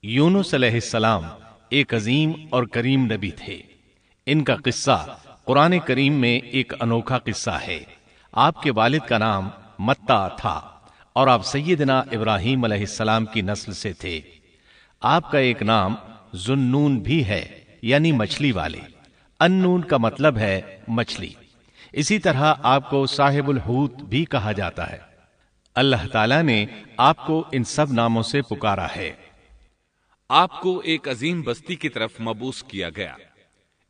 یونس علیہ السلام ایک عظیم اور کریم نبی تھے۔ ان کا قصہ قرآن کریم میں ایک انوکھا قصہ ہے۔ آپ کے والد کا نام متع تھا اور آپ سیدنا ابراہیم علیہ السلام کی نسل سے تھے۔ آپ کا ایک نام ذُنُّون بھی ہے، یعنی مچھلی والے۔ ان-نون کا مطلب ہے مچھلی۔ اسی طرح آپ کو صاحب الحوت بھی کہا جاتا ہے۔ اللہ تعالیٰ نے آپ کو ان سب ناموں سے پکارا ہے۔ آپ کو ایک عظیم بستی کی طرف مبعوث کیا گیا۔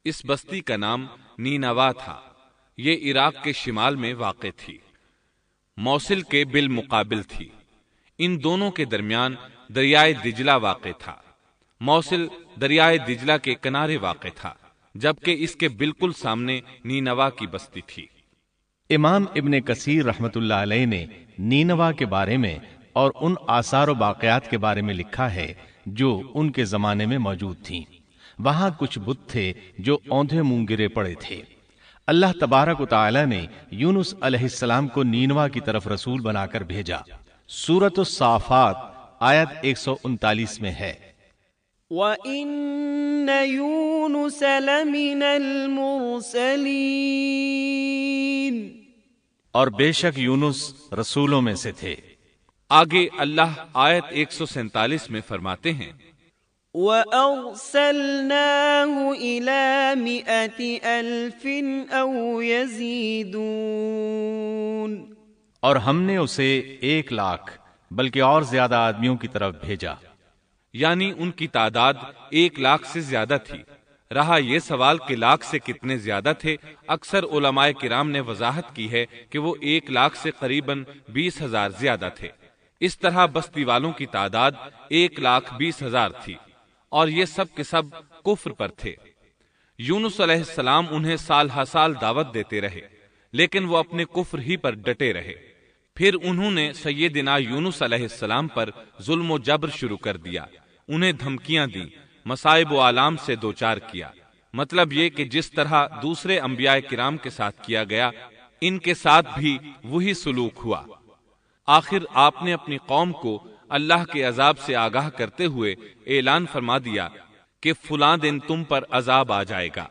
اس بستی کا نام نینوا تھا۔ یہ عراق کے شمال میں واقع تھی، موصل کے بالمقابل تھی۔ ان دونوں کے درمیان دریائے دجلہ واقع تھا۔ موصل دریائے دجلہ کے کنارے واقع تھا، جبکہ اس کے بالکل سامنے نینوا کی بستی تھی۔ امام ابن کثیر رحمت اللہ علیہ نے نینوا کے بارے میں اور ان آثار و باقیات کے بارے میں لکھا ہے جو ان کے زمانے میں موجود تھیں۔ وہاں کچھ بت تھے جو اوندھے منہ گرے پڑے تھے۔ اللہ تبارک و تعالی نے یونس علیہ السلام کو نینوا کی طرف رسول بنا کر بھیجا۔ سورۃ الصافات آیت 139 میں ہے، وَإِنَّ يُونُسَ لَمِنَ الْمُرْسَلِينَ، اور بے شک یونس رسولوں میں سے تھے۔ آگے اللہ آیت 147 میں فرماتے ہیں، وَأَرْسَلْنَاهُ إِلَى 100,000 أَوْ يَزِيدُونَ، اور ہم نے اسے 100,000 بلکہ اور زیادہ آدمیوں کی طرف بھیجا۔ یعنی ان کی تعداد 100,000 سے زیادہ تھی۔ رہا یہ سوال کہ لاکھ سے کتنے زیادہ تھے، اکثر علماء کرام نے وضاحت کی ہے کہ وہ 100,000 سے قریباً 20,000 زیادہ تھے۔ اس طرح بستی والوں کی تعداد 1,20,000 تھی، اور یہ سب کے سب کفر پر تھے۔ یونس علیہ السلام انہیں سال ہر سال دعوت دیتے رہے، لیکن وہ اپنے کفر ہی پر ڈٹے رہے۔ پھر انہوں نے سیدنا یونس علیہ السلام پر ظلم و جبر شروع کر دیا، انہیں دھمکیاں دیں، مصائب و آلام سے دوچار کیا۔ مطلب یہ کہ جس طرح دوسرے انبیاء کرام کے ساتھ کیا گیا، ان کے ساتھ بھی وہی سلوک ہوا۔ آخر آپ نے اپنی قوم کو اللہ کے عذاب سے آگاہ کرتے ہوئے اعلان فرما دیا کہ فلاں دن تم پر عذاب آ جائے گا۔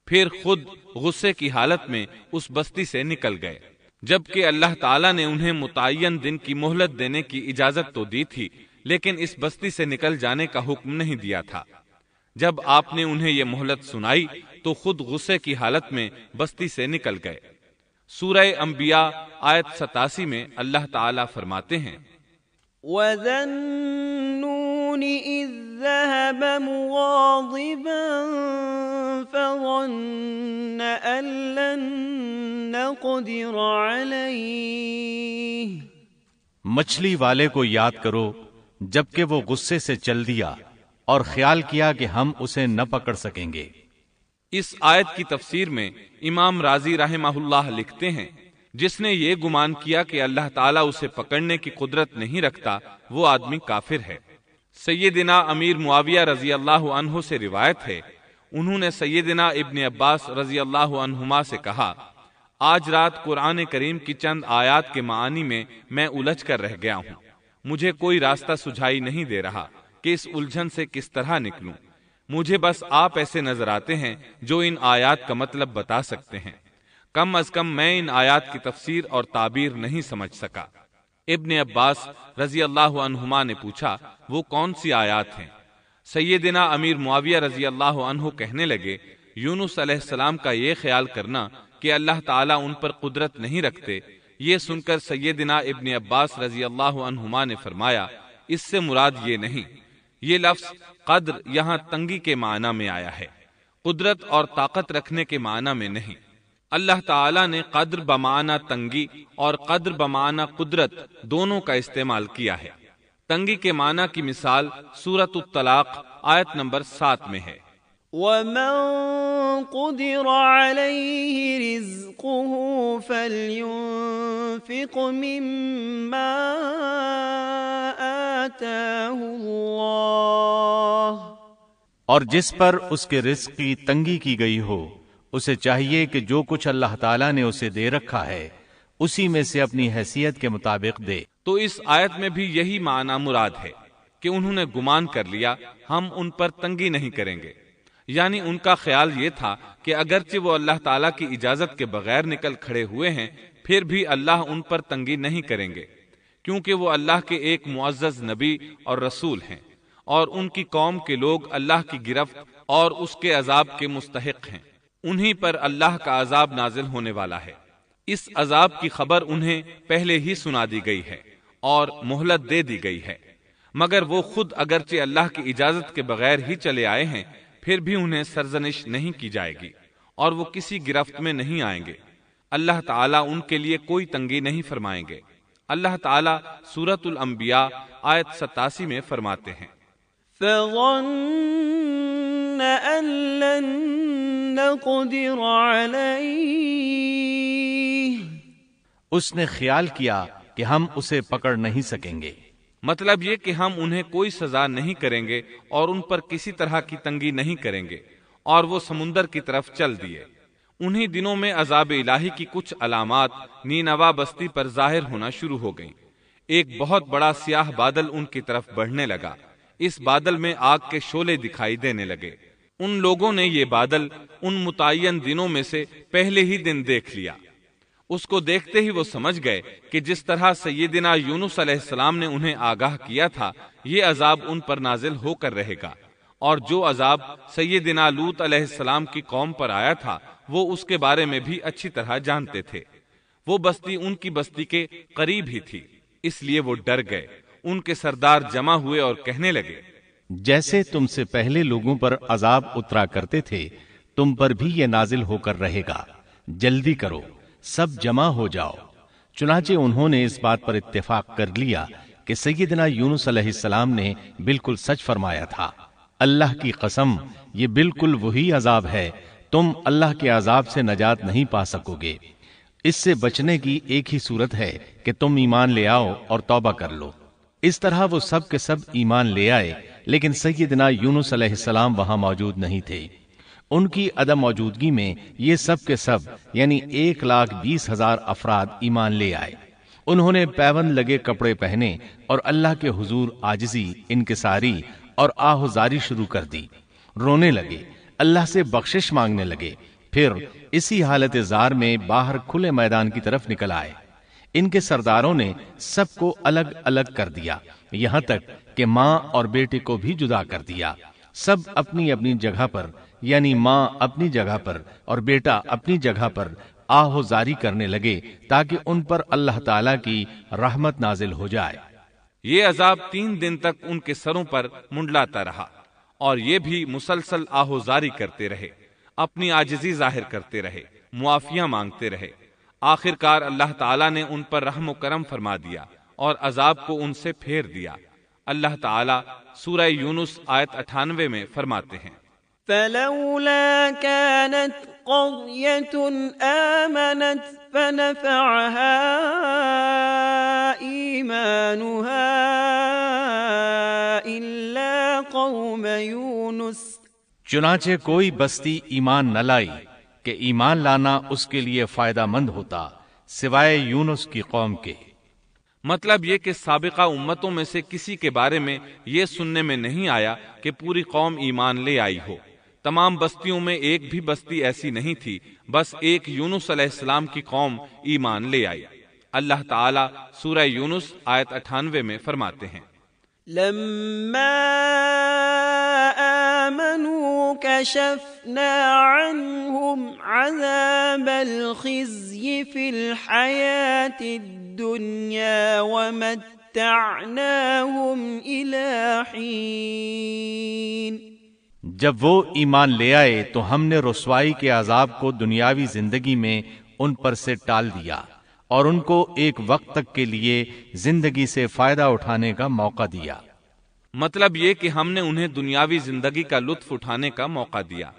پھر خود غصے کی حالت میں اس بستی سے نکل گئے، جبکہ اللہ تعالیٰ نے انہیں متعین دن کی مہلت دینے کی اجازت تو دی تھی، لیکن اس بستی سے نکل جانے کا حکم نہیں دیا تھا۔ جب آپ نے انہیں یہ مہلت سنائی تو خود غصے کی حالت میں بستی سے نکل گئے۔ سورہ انبیاء آیت 87 میں اللہ تعالیٰ فرماتے ہیں، وَذَا النُّونِ إِذ ذَّهَبَ مُغَاضِبًا فَظَنَّ أَن لَّن نَّقْدِرَ عَلَيْهِ، مچھلی والے کو یاد کرو جبکہ وہ غصے سے چل دیا اور خیال کیا کہ ہم اسے نہ پکڑ سکیں گے۔ اس آیت کی تفسیر میں امام رازی رحمہ اللہ لکھتے ہیں، جس نے یہ گمان کیا کہ اللہ تعالیٰ اسے پکڑنے کی قدرت نہیں رکھتا، وہ آدمی کافر ہے۔ سیدنا امیر معاویہ رضی اللہ عنہ سے روایت ہے، انہوں نے سیدنا ابن عباس رضی اللہ عنہما سے کہا، آج رات قرآن کریم کی چند آیات کے معانی میں میں الجھ کر رہ گیا ہوں، مجھے کوئی راستہ سجھائی نہیں دے رہا کہ اس الجھن سے کس طرح نکلوں۔ مجھے بس آپ ایسے نظر آتے ہیں جو ان آیات کا مطلب بتا سکتے ہیں، کم از کم میں ان آیات کی تفسیر اور تعبیر نہیں سمجھ سکا۔ ابن عباس رضی اللہ عنہما نے پوچھا، وہ کون سی آیات ہیں؟ سیدنا امیر معاویہ رضی اللہ عنہ کہنے لگے، یونس علیہ السلام کا یہ خیال کرنا کہ اللہ تعالیٰ ان پر قدرت نہیں رکھتے۔ یہ سن کر سیدنا ابن عباس رضی اللہ عنہما نے فرمایا، اس سے مراد یہ نہیں۔ یہ لفظ قدر یہاں تنگی کے معنی میں آیا ہے، قدرت اور طاقت رکھنے کے معنی میں نہیں۔ اللہ تعالیٰ نے قدر بمعنی تنگی اور قدر بمعنی قدرت دونوں کا استعمال کیا ہے۔ تنگی کے معنی کی مثال سورۃ الطلاق آیت نمبر 7 میں ہے، وَمَن قُدِرَ عَلَيْهِ رِزْقُهُ فَلْيُنفِقْ مِمَّا آتَاهُ اللَّهُ، اور جس پر اس کے رزق کی تنگی کی گئی ہو اسے چاہیے کہ جو کچھ اللہ تعالیٰ نے اسے دے رکھا ہے اسی میں سے اپنی حیثیت کے مطابق دے۔ تو اس آیت میں بھی یہی معنی مراد ہے کہ انہوں نے گمان کر لیا ہم ان پر تنگی نہیں کریں گے، یعنی ان کا خیال یہ تھا کہ اگرچہ وہ اللہ تعالیٰ کی اجازت کے بغیر نکل کھڑے ہوئے ہیں پھر بھی اللہ ان پر تنگی نہیں کریں گے، کیونکہ وہ اللہ کے ایک معزز نبی اور رسول ہیں، اور ان کی قوم کے لوگ اللہ کی گرفت اور اس کے عذاب کے مستحق ہیں، انہی پر اللہ کا عذاب نازل ہونے والا ہے۔ اس عذاب کی خبر انہیں پہلے ہی سنا دی گئی ہے اور مہلت دے دی گئی ہے، مگر وہ خود اگرچہ اللہ کی اجازت کے بغیر ہی چلے آئے ہیں پھر بھی انہیں سرزنش نہیں کی جائے گی اور وہ کسی گرفت میں نہیں آئیں گے۔ اللہ تعالیٰ ان کے لیے کوئی تنگی نہیں فرمائیں گے۔ اللہ تعالیٰ سورۃ الانبیاء آیت 87 میں فرماتے ہیں، فظن أن لن نقدر عليه، اس نے خیال کیا کہ ہم اسے پکڑ نہیں سکیں گے۔ مطلب یہ کہ ہم انہیں کوئی سزا نہیں کریں گے اور ان پر کسی طرح کی تنگی نہیں کریں گے، اور وہ سمندر کی طرف چل دیے۔ انہی دنوں میں عذاب الہی کی کچھ علامات نینوا بستی پر ظاہر ہونا شروع ہو گئیں۔ ایک بہت بڑا سیاہ بادل ان کی طرف بڑھنے لگا، اس بادل میں آگ کے شعلے دکھائی دینے لگے۔ ان لوگوں نے یہ بادل ان متعین دنوں میں سے پہلے ہی دن دیکھ لیا۔ اس کو دیکھتے ہی وہ سمجھ گئے کہ جس طرح سیدنا یونس علیہ السلام نے انہیں آگاہ کیا تھا یہ عذاب ان پر نازل ہو کر رہے گا، اور جو عذاب سیدنا لوط علیہ السلام کی قوم پر آیا تھا وہ اس کے بارے میں بھی اچھی طرح جانتے تھے۔ وہ بستی ان کی بستی کے قریب ہی تھی، اس لیے وہ ڈر گئے۔ ان کے سردار جمع ہوئے اور کہنے لگے، جیسے تم سے پہلے لوگوں پر عذاب اترا کرتے تھے تم پر بھی یہ نازل ہو کر رہے گا، جلدی کرو، سب جمع ہو جاؤ۔ چنانچہ انہوں نے اس بات پر اتفاق کر لیا کہ سیدنا یونس علیہ السلام نے بالکل سچ فرمایا تھا۔ اللہ کی قسم، یہ بالکل وہی عذاب ہے، تم اللہ کے عذاب سے نجات نہیں پا سکو گے۔ اس سے بچنے کی ایک ہی صورت ہے کہ تم ایمان لے آؤ اور توبہ کر لو۔ اس طرح وہ سب کے سب ایمان لے آئے، لیکن سیدنا یونس علیہ السلام وہاں موجود نہیں تھے۔ ان کی عدم موجودگی میں یہ سب کے سب یعنی 1,20,000 افراد ایمان لے آئے۔ انہوں نے پیوند لگے کپڑے پہنے اور اللہ کے حضور عاجزی، انکساری اور آہوزاری شروع کر دی، رونے لگے، اللہ سے بخشش مانگنے لگے، پھر اسی حالت زار میں باہر کھلے میدان کی طرف نکل آئے۔ ان کے سرداروں نے سب کو الگ الگ کر دیا، یہاں تک کہ ماں اور بیٹے کو بھی جدا کر دیا۔ سب اپنی اپنی جگہ پر یعنی ماں اپنی جگہ پر اور بیٹا اپنی جگہ پر آہوزاری کرنے لگے تاکہ ان پر اللہ تعالیٰ کی رحمت نازل ہو جائے۔ یہ عذاب 3 دن تک ان کے سروں پر منڈلاتا رہا، اور یہ بھی مسلسل آہوزاری کرتے رہے، اپنی عاجزی ظاہر کرتے رہے، معافیاں مانگتے رہے۔ آخر کار اللہ تعالیٰ نے ان پر رحم و کرم فرما دیا اور عذاب کو ان سے پھیر دیا۔ اللہ تعالیٰ سورہ یونس آیت 98 میں فرماتے ہیں، فلولا كانت قرية آمنت فنفعها إيمانها إلا قوم يونس، چنانچہ کوئی بستی ایمان نہ لائی کہ ایمان لانا اس کے لیے فائدہ مند ہوتا سوائے یونس کی قوم کے۔ مطلب یہ کہ سابقہ امتوں میں سے کسی کے بارے میں یہ سننے میں نہیں آیا کہ پوری قوم ایمان لے آئی ہو۔ تمام بستیوں میں ایک بھی بستی ایسی نہیں تھی، بس ایک یونس علیہ السلام کی قوم ایمان لے آئی۔ اللہ تعالیٰ سورہ یونس آیت 98 میں فرماتے ہیں، لما آمنوا كشفنا عنهم عذاب الخزي في الحياة الدنيا ومتعناهم إلى حين۔ جب وہ ایمان لے آئے تو ہم نے رسوائی کے عذاب کو دنیاوی زندگی میں ان پر سے ٹال دیا اور ان کو ایک وقت تک کے لیے زندگی سے فائدہ اٹھانے کا موقع دیا۔ مطلب یہ کہ ہم نے انہیں دنیاوی زندگی کا لطف اٹھانے کا موقع دیا۔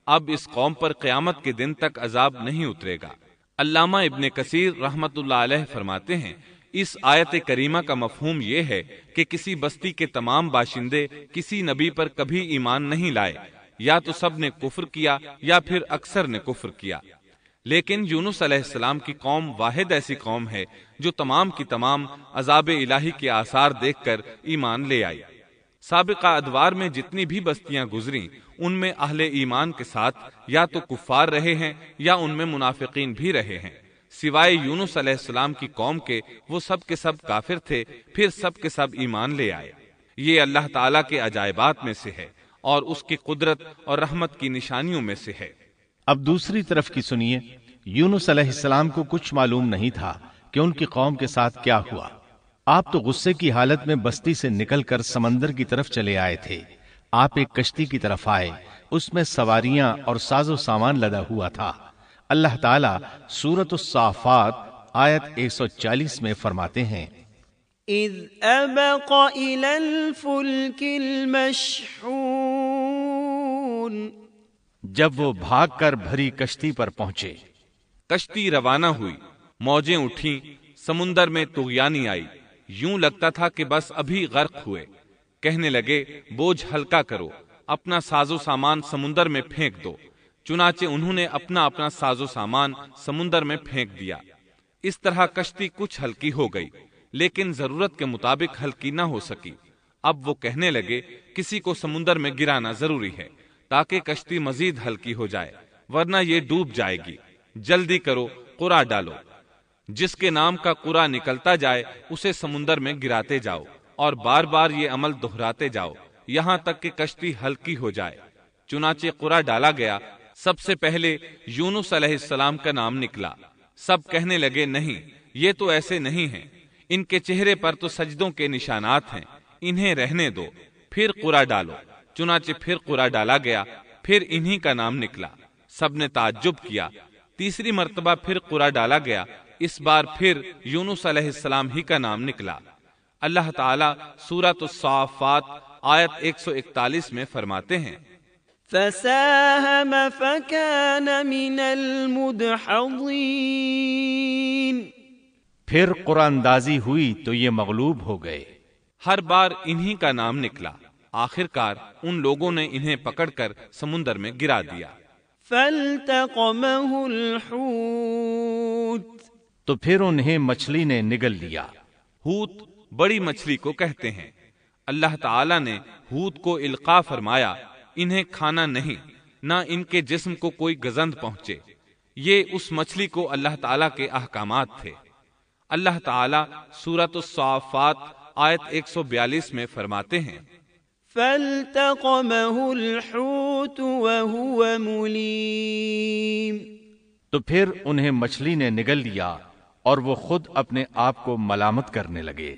اب اس قوم پر قیامت کے دن تک عذاب نہیں اترے گا۔ علامہ ابن کثیر رحمت اللہ علیہ فرماتے ہیں، اس آیت کریمہ کا مفہوم یہ ہے کہ کسی بستی کے تمام باشندے کسی نبی پر کبھی ایمان نہیں لائے، یا تو سب نے کفر کیا یا پھر اکثر نے کفر کیا۔ لیکن یونس علیہ السلام کی قوم واحد ایسی قوم ہے جو تمام کی تمام عذاب الہی کے آثار دیکھ کر ایمان لے آئی۔ سابقہ ادوار میں جتنی بھی بستیاں گزریں ان میں اہل ایمان کے ساتھ یا تو کفار رہے ہیں یا ان میں منافقین بھی رہے ہیں، سوائے یونس علیہ السلام کی قوم کے وہ سب کے سب کافر تھے، پھر سب کے سب ایمان لے آئے۔ یہ اللہ تعالیٰ کے عجائبات میں سے ہے اور اس کی قدرت اور رحمت کی نشانیوں میں سے ہے۔ اب دوسری طرف کی سنیے، یونس علیہ السلام کو کچھ معلوم نہیں تھا کہ ان کی قوم کے ساتھ کیا ہوا۔ آپ تو غصے کی حالت میں بستی سے نکل کر سمندر کی طرف چلے آئے تھے۔ آپ ایک کشتی کی طرف آئے، اس میں سواریاں اور ساز و سامان لدا ہوا تھا۔ اللہ تعالیٰ سورۃ الصافات آیت 140 میں فرماتے ہیں، اذ ابق الى الفلك المشحون، جب وہ بھاگ کر بھری کشتی پر پہنچے۔ کشتی روانہ ہوئی، موجیں اٹھیں، سمندر میں طغیانی آئی، یوں لگتا تھا کہ بس ابھی غرق ہوئے۔ کہنے لگے بوجھ ہلکا کرو، اپنا ساز و سامان سمندر میں پھینک دو۔ چنانچہ انہوں نے اپنا اپنا ساز و سامان سمندر میں پھینک دیا۔ اس طرح کشتی کچھ ہلکی ہو گئی، لیکن ضرورت کے مطابق ہلکی نہ ہو سکی۔ اب وہ کہنے لگے کسی کو سمندر میں گرانا ضروری ہے تاکہ کشتی مزید ہلکی ہو جائے، ورنہ یہ ڈوب جائے گی۔ جلدی کرو، قرع ڈالو۔ جس کے نام کا قرع نکلتا جائے اسے سمندر میں گراتے جاؤ اور بار بار یہ عمل دہراتے جاؤ یہاں تک کہ کشتی ہلکی ہو جائے۔ چنانچہ قرع ڈالا گیا۔ سب سے پہلے یونس علیہ السلام کا نام نکلا۔ سب کہنے لگے نہیں، یہ تو ایسے نہیں ہیں، ان کے چہرے پر تو سجدوں کے نشانات ہیں، انہیں رہنے دو، پھر قرع ڈالو۔ چنانچہ پھر قرع ڈالا گیا، پھر انہی کا نام نکلا۔ سب نے تعجب کیا۔ تیسری مرتبہ پھر قرع ڈالا گیا، اس بار پھر یونس علیہ السلام ہی کا نام نکلا۔ اللہ تعالیٰ سورۃ الصافات آیت 141 میں فرماتے ہیں، فساهم فكان من المدحضين، پھر قرآن اندازی ہوئی تو یہ مغلوب ہو گئے۔ ہر بار انہی کا نام نکلا۔ آخر کار ان لوگوں نے انہیں پکڑ کر سمندر میں گرا دیا۔ فالتقمه الحوت، تو پھر انہیں مچھلی نے نگل لیا۔ حوت بڑی مچھلی کو کہتے ہیں۔ اللہ تعالیٰ نے حوت کو القاء فرمایا، انہیں کھانا نہیں، نہ ان کے جسم کو کوئی گزند پہنچے۔ یہ اس مچھلی کو اللہ تعالیٰ کے احکامات تھے۔ اللہ تعالیٰ سورۃ الصافات آیت 142 میں فرماتے ہیں، فالتقمه الحوت وهو مليم، تو پھر انہیں مچھلی نے نگل لیا اور وہ خود اپنے آپ کو ملامت کرنے لگے۔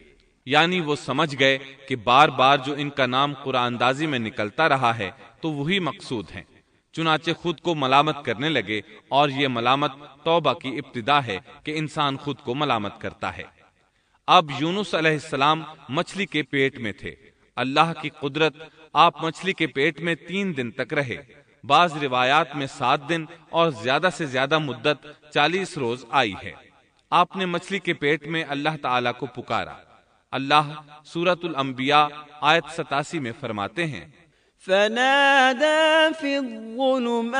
یعنی وہ سمجھ گئے کہ بار بار جو ان کا نام قرآن اندازی میں نکلتا رہا ہے تو وہی مقصود ہیں، چنانچہ خود کو ملامت کرنے لگے، اور یہ ملامت توبہ کی ابتدا ہے کہ انسان خود کو ملامت کرتا ہے۔ اب یونس علیہ السلام مچھلی کے پیٹ میں تھے۔ اللہ کی قدرت، آپ مچھلی کے پیٹ میں 3 دن تک رہے، بعض روایات میں 7 دن اور زیادہ سے زیادہ مدت 40 روز آئی ہے۔ آپ نے مچھلی کے پیٹ میں اللہ تعالیٰ کو پکارا۔ اللہ سورۃ الانبیاء آیت 87 میں فرماتے ہیں، فنادى في الظلمات،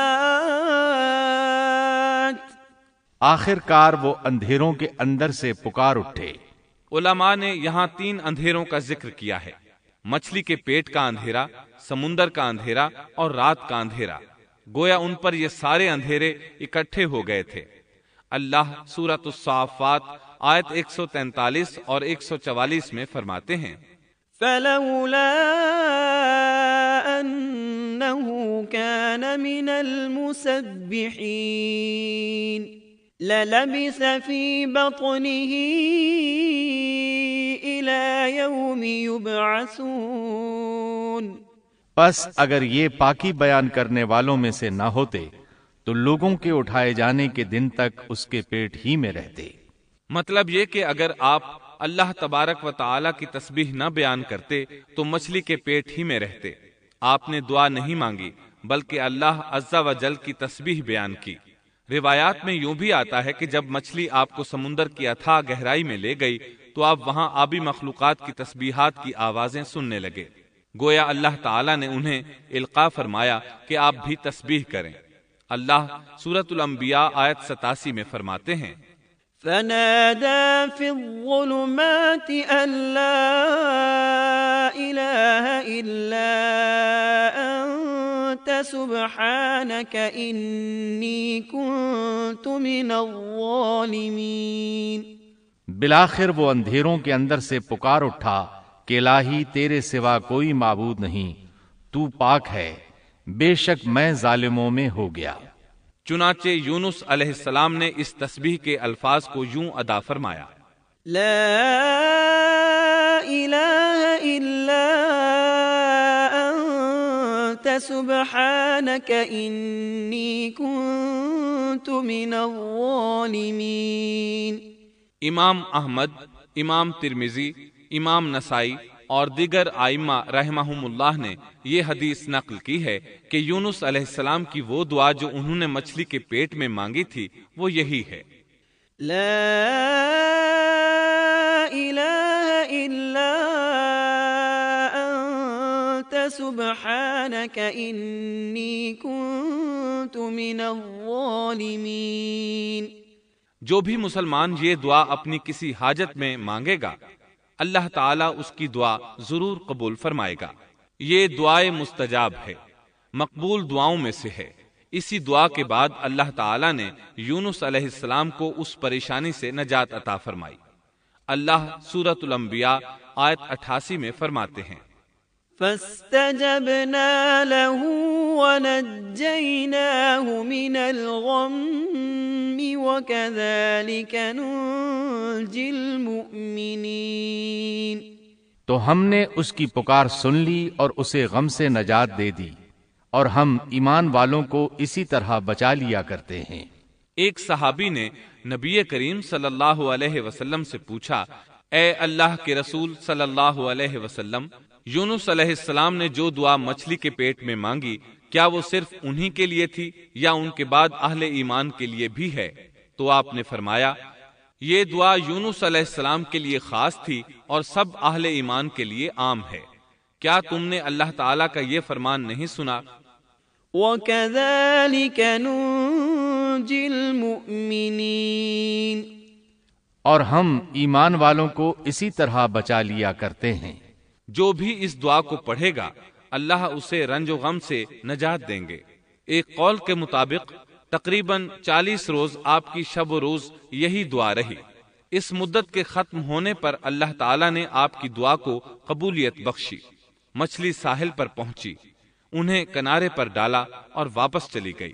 آخر کار وہ اندھیروں کے اندر سے پکار اٹھے۔ علماء نے یہاں 3 اندھیروں کا ذکر کیا ہے، مچھلی کے پیٹ کا اندھیرا، سمندر کا اندھیرا اور رات کا اندھیرا۔ گویا ان پر یہ سارے اندھیرے اکٹھے ہو گئے تھے۔ اللہ سورۃ الصافات آیت 143 اور 144 میں فرماتے ہیں، فلولا انه كان من المسبحين للبث في بطنه الى يوم يبعثون، پس اگر یہ پاکی بیان کرنے والوں میں سے نہ ہوتے تو لوگوں کے اٹھائے جانے کے دن تک اس کے پیٹ ہی میں رہتے۔ مطلب یہ کہ اگر آپ اللہ تبارک و تعالی کی تسبیح نہ بیان کرتے تو مچھلی کے پیٹ ہی میں رہتے۔ آپ نے دعا نہیں مانگی بلکہ اللہ عز و جل کی تسبیح بیان کی۔ روایات میں یوں بھی آتا ہے کہ جب مچھلی آپ کو سمندر کی اتھاہ گہرائی میں لے گئی تو آپ وہاں آبی مخلوقات کی تسبیحات کی آوازیں سننے لگے۔ گویا اللہ تعالیٰ نے انہیں القاء فرمایا کہ آپ بھی تسبیح کریں۔ اللہ سورۃ الانبیاء آیت 87 میں فرماتے ہیں، فنادى في الظلمات أن لا إله إلا أنت سبحانك إني كنت من الظالمين۔ بالآخر وہ اندھیروں کے اندر سے پکار اٹھا کہ الہی تیرے سوا کوئی معبود نہیں، تو پاک ہے، بے شک میں ظالموں میں ہو گیا۔ چنانچہ یونس علیہ السلام نے اس تسبیح کے الفاظ کو یوں ادا فرمایا: لا إله إلا أنت سبحانك إني كنت من الظالمين۔ امام احمد، امام ترمذی، امام نسائی اور دیگر ائمہ رحمہم اللہ نے یہ حدیث نقل کی ہے کہ یونس علیہ السلام کی وہ دعا جو انہوں نے مچھلی کے پیٹ میں مانگی تھی وہ یہی ہے: لا إله إلا أنت سبحانك إني كنت من الظالمين۔ جو بھی مسلمان یہ دعا اپنی کسی حاجت میں مانگے گا، اللہ تعالیٰ اس کی دعا ضرور قبول فرمائے گا۔ یہ دعائے مستجاب ہے، مقبول دعاؤں میں سے ہے۔ اسی دعا کے بعد اللہ تعالیٰ نے یونس علیہ السلام کو اس پریشانی سے نجات عطا فرمائی۔ اللہ سورۃ الانبیاء آیت 88 میں فرماتے ہیں: فاستجبنا له ونجيناه من الغم وكذلك ننجي المؤمنين۔ تو ہم نے اس کی پکار سن لی اور اسے غم سے نجات دے دی، اور ہم ایمان والوں کو اسی طرح بچا لیا کرتے ہیں۔ ایک صحابی نے نبی کریم صلی اللہ علیہ وسلم سے پوچھا: اے اللہ کے رسول صلی اللہ علیہ وسلم، یونس علیہ السلام نے جو دعا مچھلی کے پیٹ میں مانگی، کیا وہ صرف انہی کے لیے تھی یا ان کے بعد اہل ایمان کے لیے بھی ہے؟ تو آپ نے فرمایا: یہ دعا یونس علیہ السلام کے لیے خاص تھی اور سب اہل ایمان کے لیے عام ہے۔ کیا تم نے اللہ تعالیٰ کا یہ فرمان نہیں سنا؟ وَكَذَلِكَ نُنْجِي الْمُؤْمِنِينَ۔ اور ہم ایمان والوں کو اسی طرح بچا لیا کرتے ہیں۔ جو بھی اس دعا کو پڑھے گا اللہ اسے رنج و غم سے نجات دیں گے۔ ایک قول کے مطابق تقریباً 40 روز آپ کی شب و روز یہی دعا رہی۔ اس مدت کے ختم ہونے پر اللہ تعالیٰ نے آپ کی دعا کو قبولیت بخشی۔ مچھلی ساحل پر پہنچی، انہیں کنارے پر ڈالا اور واپس چلی گئی۔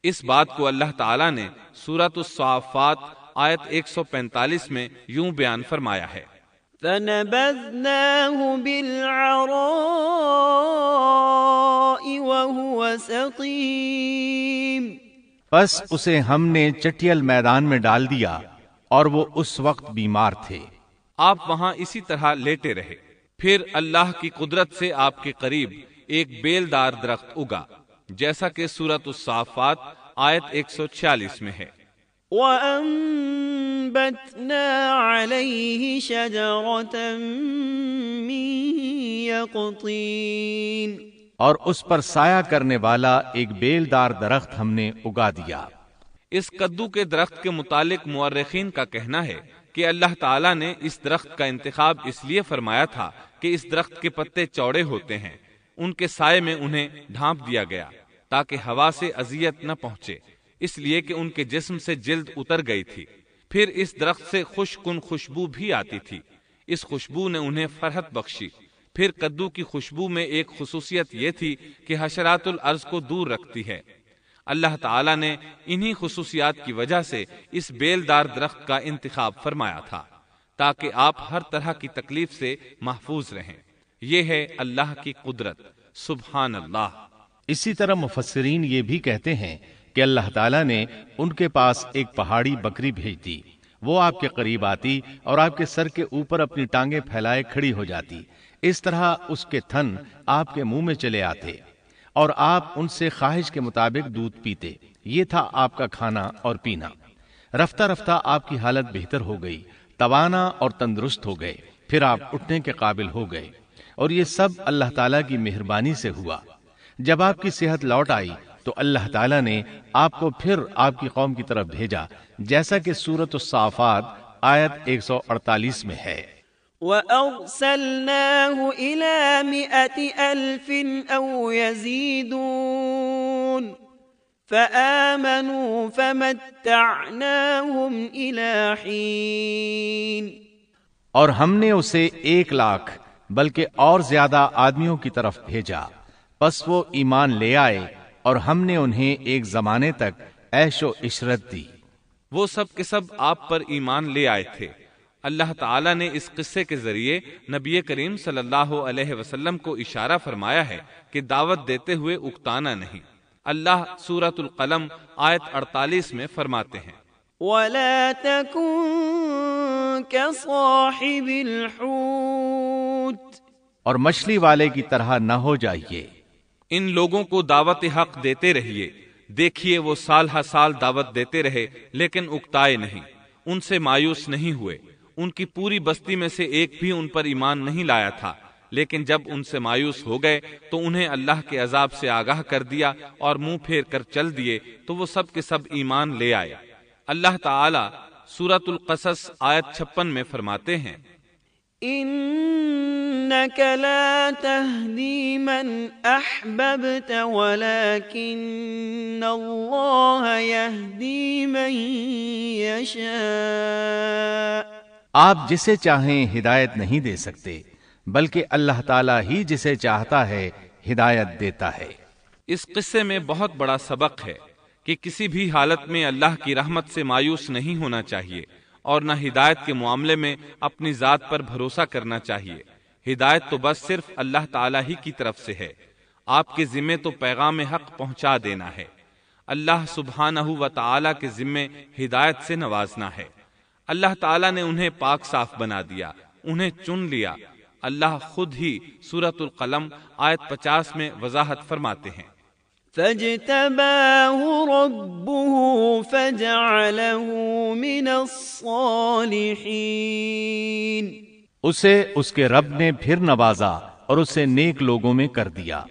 اس بات کو اللہ تعالیٰ نے سورۃ الصافات آیت 145 میں یوں بیان فرمایا ہے: فَنَبَذْنَاهُ بِالْعَرَاءِ وَهُوَ سَقِيمٌ۔ پس اسے ہم نے چٹیل میدان میں ڈال دیا اور وہ اس وقت بیمار تھے۔ آپ وہاں اسی طرح لیٹے رہے۔ پھر اللہ کی قدرت سے آپ کے قریب ایک بیلدار درخت اگا، جیسا کہ سورۃ الصافات آیت 146 میں ہے۔ وَأَنبَتْنَا عَلَيْهِ شَجَرَةً مِّن يَقْطِينٍ۔ اور اس پر سایہ کرنے والا ایک بیلدار درخت ہم نے اگا دیا۔ اس کدو کے درخت کے متعلق مورخین کا کہنا ہے کہ اللہ تعالیٰ نے اس درخت کا انتخاب اس لیے فرمایا تھا کہ اس درخت کے پتے چوڑے ہوتے ہیں، ان کے سائے میں انہیں ڈھانپ دیا گیا تاکہ ہوا سے اذیت نہ پہنچے، اس لیے کہ ان کے جسم سے جلد اتر گئی تھی۔ پھر اس درخت سے خوشکن خوشبو بھی آتی تھی، اس خوشبو نے انہیں فرحت بخشی۔ پھر کدو کی خوشبو میں ایک خصوصیت یہ تھی کہ حشرات الارض کو دور رکھتی ہے۔ اللہ تعالیٰ نے انہی خصوصیات کی وجہ سے اس بیلدار درخت کا انتخاب فرمایا تھا تاکہ آپ ہر طرح کی تکلیف سے محفوظ رہیں۔ یہ ہے اللہ کی قدرت، سبحان اللہ۔ اسی طرح مفسرین یہ بھی کہتے ہیں کہ اللہ تعالیٰ نے ان کے پاس ایک پہاڑی بکری بھیج دی، وہ آپ کے قریب آتی اور آپ کے سر کے اوپر اپنی ٹانگیں پھیلائے کھڑی ہو جاتی۔ اس طرح اس کے تھن آپ کے منہ میں چلے آتے اور آپ ان سے خواہش کے مطابق دودھ پیتے۔ یہ تھا آپ کا کھانا اور پینا۔ رفتہ رفتہ آپ کی حالت بہتر ہو گئی، توانا اور تندرست ہو گئے، پھر آپ اٹھنے کے قابل ہو گئے، اور یہ سب اللہ تعالیٰ کی مہربانی سے ہوا۔ جب آپ کی صحت لوٹ آئی تو اللہ تعالیٰ نے آپ کو پھر آپ کی قوم کی طرف بھیجا، جیسا کہ سورۃ الصافات آیت 148 میں ہے۔ وَأَرْسَلْنَاهُ إِلَى 100,000 أَوْ يَزِيدُونَ فَآمَنُوا فَمَتَّعْنَاهُمْ إِلَى حِينٍ۔ اور ہم نے اسے 1,00,000 بلکہ اور زیادہ آدمیوں کی طرف بھیجا، پس وہ ایمان لے آئے اور ہم نے انہیں ایک زمانے تک عیش و عشرت دی۔ وہ سب کے سب آپ پر ایمان لے آئے تھے۔ اللہ تعالیٰ نے اس قصے کے ذریعے نبی کریم صلی اللہ علیہ وسلم کو اشارہ فرمایا ہے کہ دعوت دیتے ہوئے اکتانا نہیں۔ اللہ سورۃ القلم آیت 48 میں فرماتے ہیں، وَلَا تَكُن كَصَاحِبِ الْحُوتِ، اور مچھلی والے کی طرح نہ ہو جائیے۔ ان لوگوں کو دعوت حق دیتے رہیے۔ دیکھیے وہ سال ہر سال دعوت دیتے رہے لیکن اکتائے نہیں، ان سے مایوس نہیں ہوئے۔ ان کی پوری بستی میں سے ایک بھی ان پر ایمان نہیں لایا تھا، لیکن جب ان سے مایوس ہو گئے تو انہیں اللہ کے عذاب سے آگاہ کر دیا اور منہ پھیر کر چل دیے تو وہ سب کے سب ایمان لے آئے۔ اللہ تعالی سورۃ القصص آیت 56 میں فرماتے ہیں، إنك لا تهدي من أحببت ولكن الله يهدي من يشاء۔ آپ جسے چاہیں ہدایت نہیں دے سکتے، بلکہ اللہ تعالیٰ ہی جسے چاہتا ہے ہدایت دیتا ہے۔ اس قصے میں بہت بڑا سبق ہے کہ کسی بھی حالت میں اللہ کی رحمت سے مایوس نہیں ہونا چاہیے اور نہ ہدایت کے معاملے میں اپنی ذات پر بھروسہ کرنا چاہیے۔ ہدایت تو بس صرف اللہ تعالیٰ ہی کی طرف سے ہے، آپ کے ذمے تو پیغام حق پہنچا دینا ہے۔ اللہ سبحانہ و تعالیٰ کے ذمے ہدایت سے نوازنا ہے۔ اللہ تعالیٰ نے انہیں پاک صاف بنا دیا، انہیں چن لیا۔ اللہ خود ہی سورۃ القلم آیت 50 میں وضاحت فرماتے ہیں، فاجتباه ربه فجعله من الصالحين۔ اسے اس کے رب نے پھر نوازا اور اسے نیک لوگوں میں کر دیا۔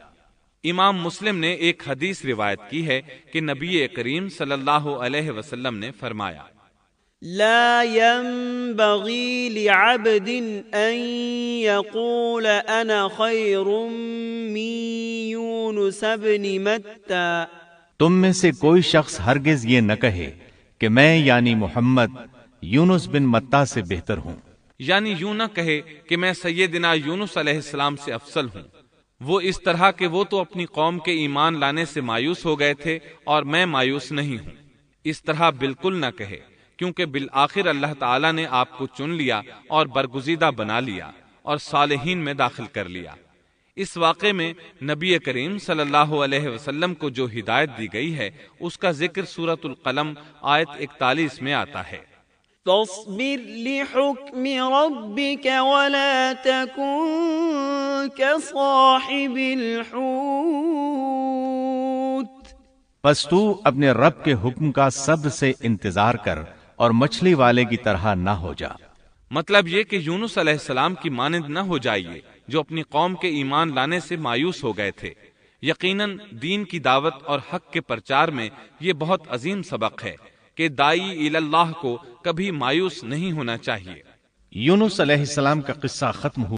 امام مسلم نے ایک حدیث روایت کی ہے کہ نبی کریم صلی اللہ علیہ وسلم نے فرمایا، لا ينبغي لعبد ان يقول انا خير من يونس بن متى۔ تم میں سے کوئی شخص ہرگز یہ نہ کہے کہ میں یعنی محمد یونس بن متی سے بہتر ہوں، یعنی یوں نہ کہے کہ میں سیدنا یونس علیہ السلام سے افضل ہوں، وہ اس طرح کہ وہ تو اپنی قوم کے ایمان لانے سے مایوس ہو گئے تھے اور میں مایوس نہیں ہوں۔ اس طرح بالکل نہ کہے، کیونکہ بالآخر اللہ تعالیٰ نے آپ کو چن لیا اور برگزیدہ بنا لیا اور صالحین میں داخل کر لیا۔ اس واقعے میں نبی کریم صلی اللہ علیہ وسلم کو جو ہدایت دی گئی ہے اس کا ذکر سورۃ القلم آیت 41 میں آتا ہے، فاصبر لحكم ربك ولا تكن كصاحب الحوت۔ پس تو اپنے رب کے حکم کا صبر سے انتظار کر اور مچھلی والے کی طرح نہ ہو جا۔ مطلب یہ کہ یونس علیہ السلام کی مانند نہ ہو جائیے جو اپنی قوم کے ایمان لانے سے مایوس ہو گئے تھے۔ یقیناً دین کی دعوت اور حق کے پرچار میں یہ بہت عظیم سبق ہے کہ دائی اللہ کو کبھی مایوس نہیں ہونا چاہیے۔ یونس علیہ السلام کا قصہ ختم ہوا۔